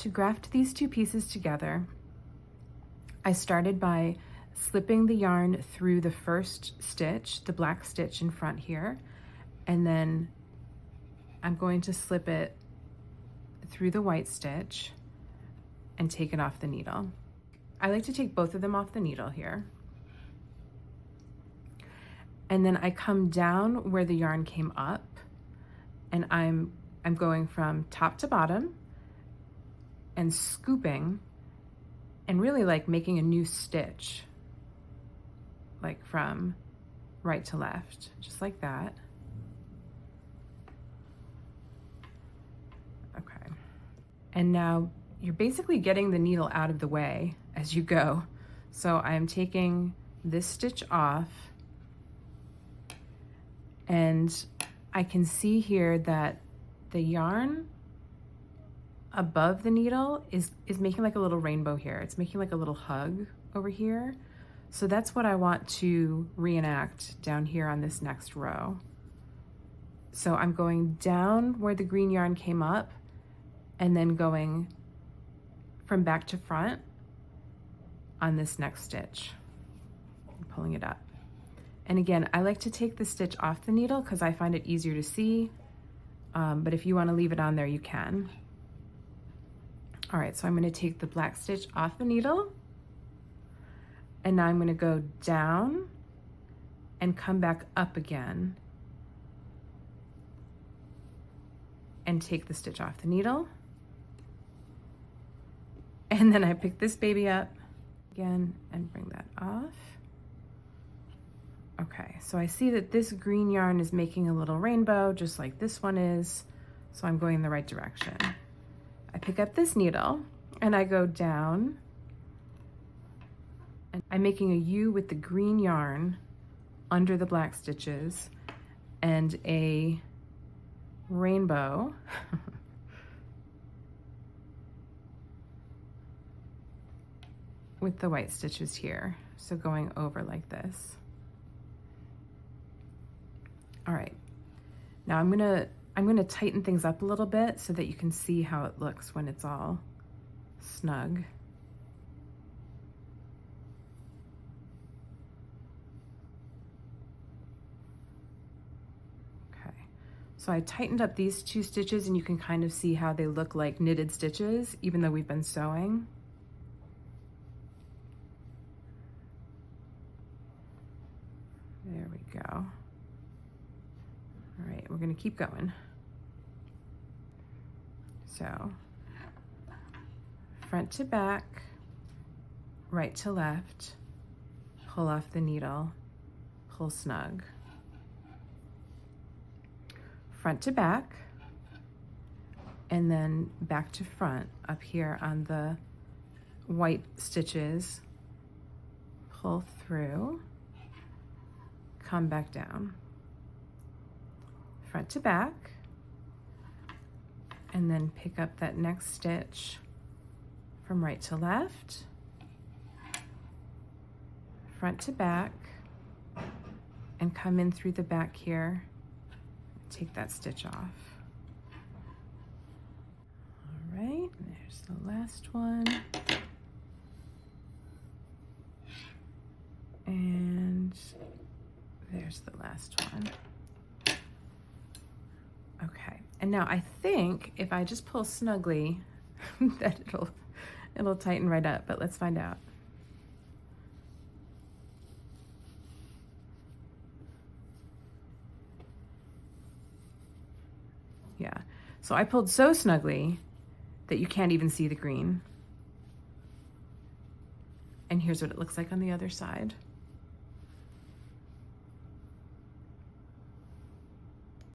To graft these two pieces together, I started by slipping the yarn through the first stitch, the black stitch in front here, and then I'm going to slip it through the white stitch and take it off the needle. I like to take both of them off the needle here. And then I come down where the yarn came up, and I'm going from top to bottom and scooping and really like making a new stitch, like from right to left, just like that. Okay. And now you're basically getting the needle out of the way as you go. So I'm taking this stitch off, and I can see here that the yarn above the needle is making like a little rainbow here. It's making like a little hug over here. So that's what I want to reenact down here on this next row. So I'm going down where the green yarn came up and then going from back to front on this next stitch, pulling it up. And again, I like to take the stitch off the needle because I find it easier to see, but if you want to leave it on there, you can. All right, so I'm going to take the black stitch off the needle, and now I'm going to go down and come back up again and take the stitch off the needle. And then I pick this baby up again and bring that off. Okay, so I see that this green yarn is making a little rainbow just like this one is, so I'm going in the right direction. I pick up this needle and I go down, and I'm making a U with the green yarn under the black stitches and a rainbow with the white stitches here. So going over like this. All right, now I'm gonna tighten things up a little bit so that you can see how it looks when it's all snug. Okay, so I tightened up these two stitches, and you can kind of see how they look like knitted stitches, even though we've been sewing. There we go. All right, we're gonna keep going. So, front to back, right to left, pull off the needle, pull snug. Front to back, and then back to front up here on the white stitches, pull through, come back down. Front to back, and then pick up that next stitch from right to left, front to back, and come in through the back here, take that stitch off. All right, there's the last one. And there's the last one. Okay, and now I think if I just pull snugly that it'll tighten right up, but let's find out. Yeah, so I pulled so snugly that you can't even see the green. And here's what it looks like on the other side.